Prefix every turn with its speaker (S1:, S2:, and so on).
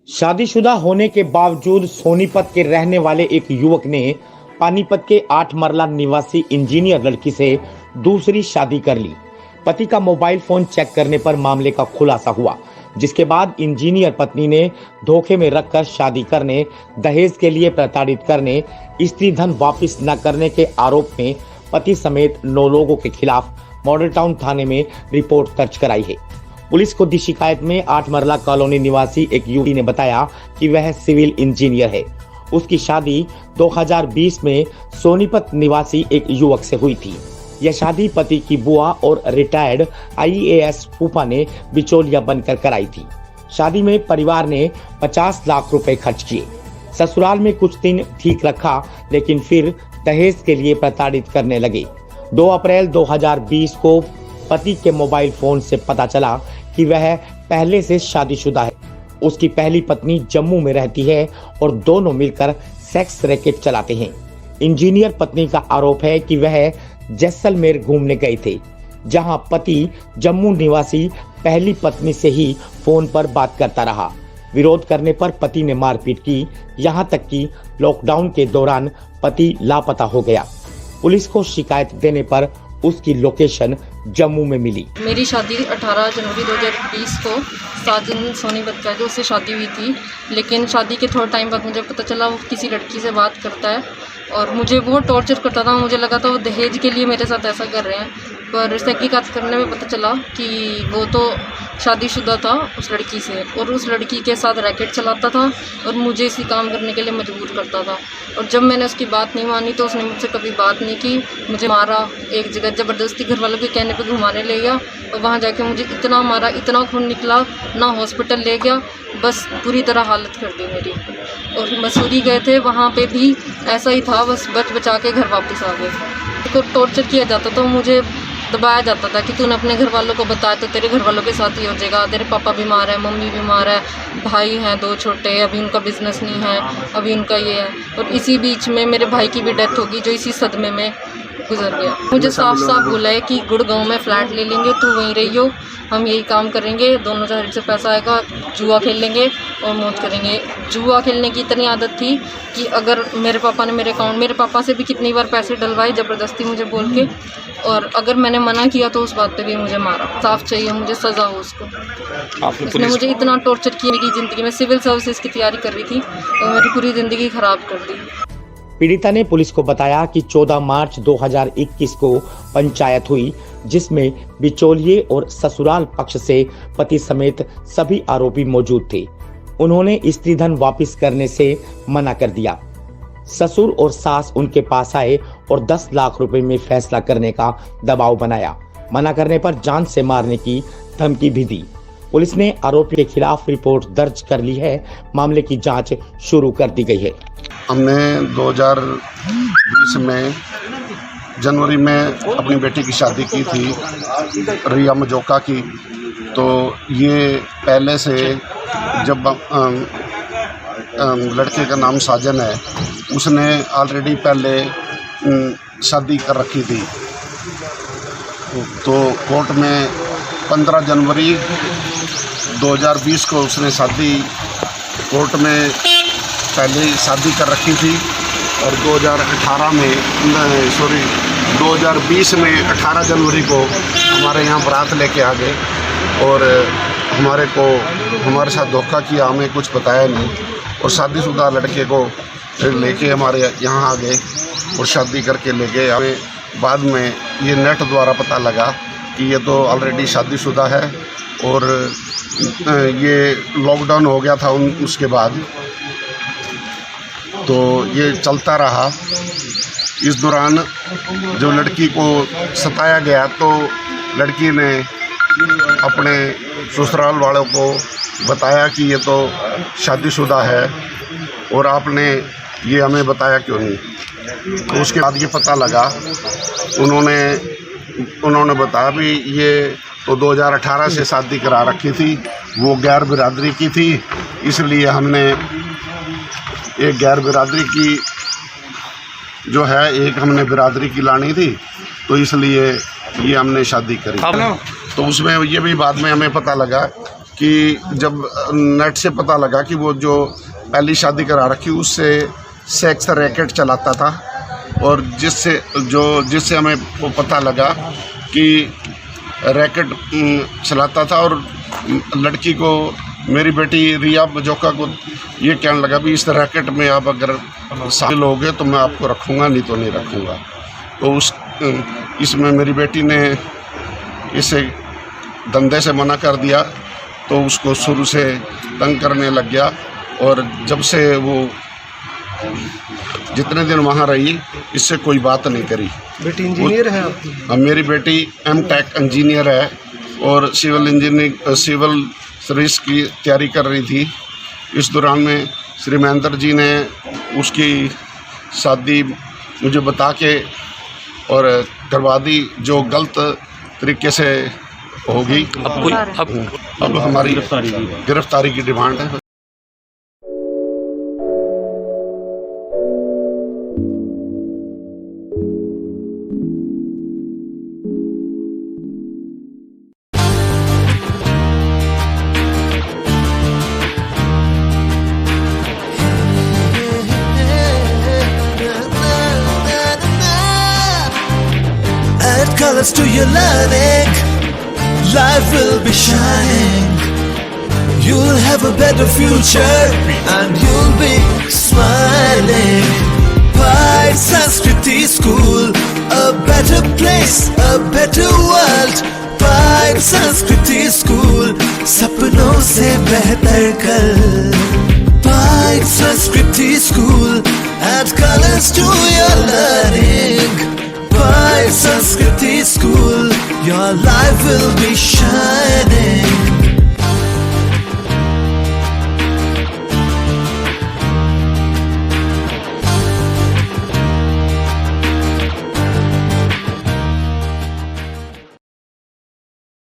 S1: शादीशुदा होने के बावजूद सोनीपत के रहने वाले एक युवक ने पानीपत के 8 मरला निवासी इंजीनियर लड़की से दूसरी शादी कर ली। पति का मोबाइल फोन चेक करने पर मामले का खुलासा हुआ, जिसके बाद इंजीनियर पत्नी ने धोखे में रखकर शादी करने, दहेज के लिए प्रताड़ित करने, स्त्री धन वापस न करने के आरोप में पति समेत 9 लोगों के खिलाफ मॉडल टाउन थाने में रिपोर्ट दर्ज कराई है। पुलिस को दी शिकायत में 8 मरला कॉलोनी निवासी एक युवती ने बताया कि वह सिविल इंजीनियर है। उसकी शादी 2020 में सोनीपत निवासी एक युवक से हुई थी। यह शादी पति की बुआ और रिटायर्ड IAS फूफा ने बिचौलिया बनकर कराई थी। शादी में परिवार ने 50 लाख रुपए खर्च किए। ससुराल में कुछ दिन ठीक रखा, लेकिन फिर दहेज के लिए प्रताड़ित करने लगे। 2 अप्रैल 2020 को पति के मोबाइल फोन से पता चला कि वह पहले से शादीशुदा है। उसकी पहली पत्नी जम्मू में रहती है और दोनों मिलकर सेक्स रैकेट चलाते हैं। इंजीनियर पत्नी का आरोप है कि वह जैसलमेर घूमने गए थे, जहां पति जम्मू निवासी पहली पत्नी से ही फोन पर बात करता रहा। विरोध करने पर पति ने मारपीट की, यहां तक कि लॉकडाउन के दौरान पति लापता हो गया। पुलिस को शिकायत देने पर उसकी लोकेशन जम्मू में मिली।
S2: मेरी शादी 18 जनवरी 2020 को साजन सोनीपत का जो उससे शादी हुई थी, लेकिन शादी के थोड़ा टाइम बाद मुझे पता चला वो किसी लड़की से बात करता है और मुझे बहुत टॉर्चर करता था। मुझे लगा था वो दहेज के लिए मेरे साथ ऐसा कर रहे हैं, पर तहकीकात करने में पता चला कि वो तो शादीशुदा था उस लड़की से, और उस लड़की के साथ रैकेट चलाता था और मुझे इसी काम करने के लिए मजबूर करता था। और जब मैंने उसकी बात नहीं मानी तो उसने मुझसे कभी बात नहीं की, मुझे मारा। एक जगह ज़बरदस्ती घर वालों के कहने पे घुमाने ले गया और वहाँ जाके मुझे इतना मारा, इतना खून निकला, ना हॉस्पिटल ले गया, बस पूरी तरह हालत कर दी मेरी। और मसूरी गए थे, वहाँ पे भी ऐसा ही था, बस बच बचा के घर वापस आ गए। तो टॉर्चर किया जाता था, मुझे दबाया जाता था कि तूने अपने घर वालों को बताया तो तेरे घर वालों के साथ ही हो जाएगा। तेरे पापा बीमार है, मम्मी बीमार है, भाई हैं 2 छोटे, अभी उनका बिजनेस नहीं है, अभी उनका ये है। और इसी बीच में मेरे भाई की भी डेथ होगी, जो इसी सदमे में गुजर गया। मुझे साफ साफ बोला है कि गुड़गांव में फ्लैट ले लेंगे, तू वहीं रहियो, हम यही काम करेंगे, दोनों शहर से पैसा आएगा, जुआ खेल लेंगे और मौज करेंगे। जुआ खेलने की इतनी आदत थी कि अगर मेरे पापा ने मेरे पापा से भी कितनी बार पैसे डलवाए ज़बरदस्ती मुझे बोल के, और अगर मैंने मना किया तो उस बात पे भी मुझे मारा। साफ चाहिए मुझे सज़ा हो उसको। उसने मुझे इतना टॉर्चर किया। मेरी ज़िंदगी में सिविल सर्विसेज की तैयारी कर रही थी और मेरी पूरी ज़िंदगी ख़राब कर दी।
S1: पीड़िता ने पुलिस को बताया कि 14 मार्च 2021 को पंचायत हुई, जिसमें बिचौलिए और ससुराल पक्ष से पति समेत सभी आरोपी मौजूद थे। उन्होंने स्त्री धन वापस करने से मना कर दिया। ससुर और सास उनके पास आए और 10 लाख रुपए में फैसला करने का दबाव बनाया। मना करने पर जान से मारने की धमकी भी दी। पुलिस ने आरोपी के खिलाफ रिपोर्ट दर्ज कर ली है। मामले की जांच शुरू कर दी गई है।
S3: हमने 2020 में जनवरी में अपनी बेटी की शादी की थी, रिया मजोका की। तो ये पहले से जब लड़के का नाम साजन है, उसने ऑलरेडी पहले शादी कर रखी थी। तो कोर्ट में 15 जनवरी 2020 को उसने कोर्ट में पहले शादी कर रखी थी और 2020 में 18 जनवरी को हमारे यहाँ बारात लेके आ गए और हमारे साथ धोखा किया, हमें कुछ बताया नहीं और शादीशुदा लड़के को लेके हमारे यहाँ आ गए और शादी करके ले गए। हमें बाद में ये नेट द्वारा पता लगा कि ये तो ऑलरेडी शादीशुदा है और ये लॉकडाउन हो गया था उसके बाद, तो ये चलता रहा। इस दौरान जब लड़की को सताया गया तो लड़की ने अपने ससुराल वालों को बताया कि ये तो शादीशुदा है और आपने ये हमें बताया क्यों नहीं। तो उसके बाद ये पता लगा, उन्होंने बताया भी ये तो 2018 से शादी करा रखी थी, वो गैर बिरादरी की थी, इसलिए हमने एक गैर बिरादरी की जो है, एक हमने बिरादरी की लानी थी, तो इसलिए ये हमने शादी करी। तो उसमें ये भी बाद में हमें पता लगा कि जब नेट से पता लगा कि वो जो पहली शादी करा रखी उससे सेक्स रैकेट चलाता था, और जिससे हमें वो पता लगा कि रैकेट चलाता था, और लड़की को, मेरी बेटी रिया बजौका को ये कहने लगा भी इस रैकेट में आप अगर शामिल होगे तो मैं आपको रखूँगा, नहीं तो नहीं रखूँगा। तो इसमें मेरी बेटी ने इसे धंधे से मना कर दिया, तो उसको शुरू से तंग करने लग गया, और जब से वो जितने दिन वहाँ रही इससे कोई बात नहीं करी।
S4: बेटी इंजीनियर है आपकी?
S3: मेरी बेटी M.Tech इंजीनियर है और सिविल सर्विस की तैयारी कर रही थी। इस दौरान में श्री महेंद्र जी ने उसकी शादी मुझे बता के और करवा दी, जो गलत तरीके से होगी। अब हमारी गिरफ्तारी की डिमांड है।
S5: Add colors to your learning, life will be shining. You'll have a better future and you'll be smiling. Pi Sanskriti School, a better place, a better world. Pi Sanskriti School, सपनों से बेहतर कल. Pi Sanskriti School, add colors to your learning. Pi Sanskriti School, your life will be shining.